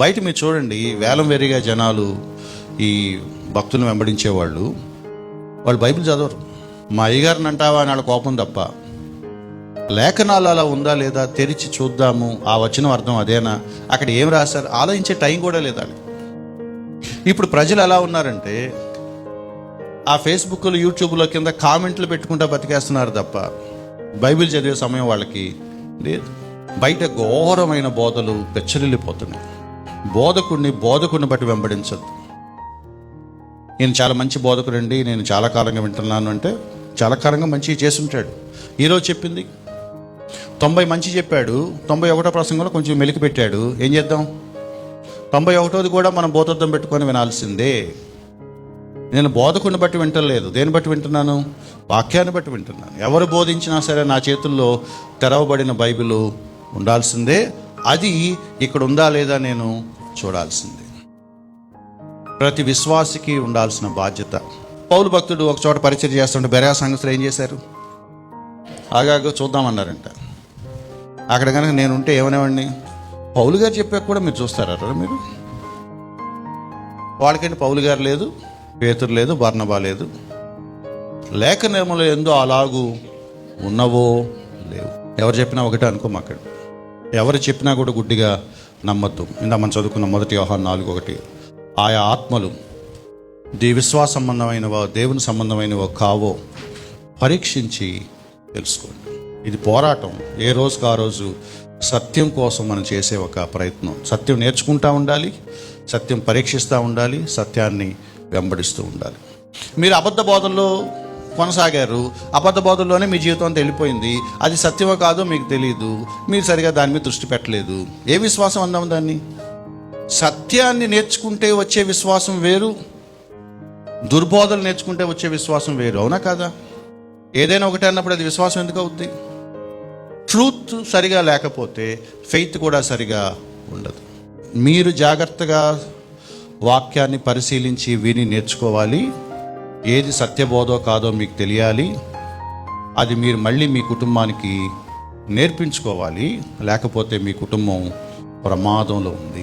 బయట మీరు చూడండి, వేలం వేరిగా జనాలు ఈ భక్తులను వెంబడించేవాళ్ళు, వాళ్ళు బైబిల్ చదవరు. మా అయ్యగారిని అంటావా అని వాళ్ళ కోపం తప్ప, లేఖనాలు అలా ఉందా లేదా తెరిచి చూద్దాము, ఆ వచనం అర్థం అదేనా, అక్కడ ఏం రాశారు ఆలోచించే టైం కూడా లేదా. ఇప్పుడు ప్రజలు ఎలా ఉన్నారంటే ఆ ఫేస్బుక్లో యూట్యూబ్లో కింద కామెంట్లు పెట్టుకుంటా బతికేస్తున్నారు తప్ప బైబిల్ చదివే సమయం వాళ్ళకి లేదు. బయట ఘోరమైన బోధలు పెచ్చరిల్లిపోతున్నాయి. బోధకుడిని బట్టి వెంబడించద్దు. నేను చాలా మంచి బోధకుడండి, నేను చాలా కాలంగా వింటున్నాను అంటే చాలా కాలంగా మంచి చేసుంటాడు. ఈరోజు చెప్పింది 90 మంచి చెప్పాడు, 91వ ప్రసంగంలో కొంచెం మెలికి పెట్టాడు. ఏం చేద్దాం? 91వది కూడా మనం బోధోద్ధం పెట్టుకొని వినాల్సిందే. నేను బోధకుడిని బట్టి వింటలేదు, దేని బట్టి వింటున్నాను? వాక్యాన్ని బట్టి వింటున్నాను. ఎవరు బోధించినా సరే నా చేతుల్లో తెరవబడిన బైబిల్ ఉండాల్సిందే. అది ఇక్కడ ఉందా లేదా నేను చూడాల్సిందే. ప్రతి విశ్వాసికి ఉండాల్సిన బాధ్యత. పౌలు భక్తుడు ఒక చోట పరిచయం చేస్తుంటే బెరాయ సంఘస్థులు ఏం చేశారు? ఆగాగో చూద్దామన్నారంట. అక్కడ కనుక నేను ఉంటే ఏమనేవాడిని? పౌలు గారు చెప్పాక కూడా మీరు చూస్తారా మీరు? వాళ్ళకంటే పౌలు గారు లేదు, పేతురు లేదు, బర్నబా లేదు. లేఖనములు ఎందో అలాగూ ఉన్నవో లేవు. ఎవరు చెప్పినా ఒకటే అనుకోమాక్కడ. ఎవరు చెప్పినా కూడా గుడ్డిగా నమ్మద్దు. ఇందా మనం చదువుకున్న 1 యోహాను 4:1, ఆయా ఆత్మలు విశ్వాస సంబంధమైనవో దేవుని సంబంధమైనవో కావో పరీక్షించి తెలుసుకోండి. ఇది పోరాటం. ఏ రోజుకు ఆ రోజు సత్యం కోసం మనం చేసే ఒక ప్రయత్నం. సత్యం నేర్చుకుంటూ ఉండాలి, సత్యం పరీక్షిస్తూ ఉండాలి, సత్యాన్ని వెంబడిస్తూ ఉండాలి. మీరు అబద్ధ బోధల్లో కొనసాగారు, అబద్ధ బోధల్లోనే మీ జీవితం అంతా వెళ్ళిపోయింది. అది సత్యమో కాదో మీకు తెలియదు, మీరు సరిగా దాని మీద దృష్టి పెట్టలేదు. ఏ విశ్వాసం అందాం దాన్ని? సత్యాన్ని నేర్చుకుంటే వచ్చే విశ్వాసం వేరు, దుర్బోధలు నేర్చుకుంటే వచ్చే విశ్వాసం వేరు. అవునా కాదా? ఏదైనా ఒకటే అన్నప్పుడు అది విశ్వాసం ఎందుకు అవుద్ది? ట్రూత్ సరిగా లేకపోతే ఫెయిత్ కూడా సరిగా ఉండదు. మీరు జాగ్రత్తగా వాక్యాన్ని పరిశీలించి విని నేర్చుకోవాలి. ఏది సత్యబోధో కాదో మీకు తెలియాలి. అది మీరు మళ్ళీ మీ కుటుంబానికి నేర్పించుకోవాలి. లేకపోతే మీ కుటుంబం ప్రమాదంలో ఉంది.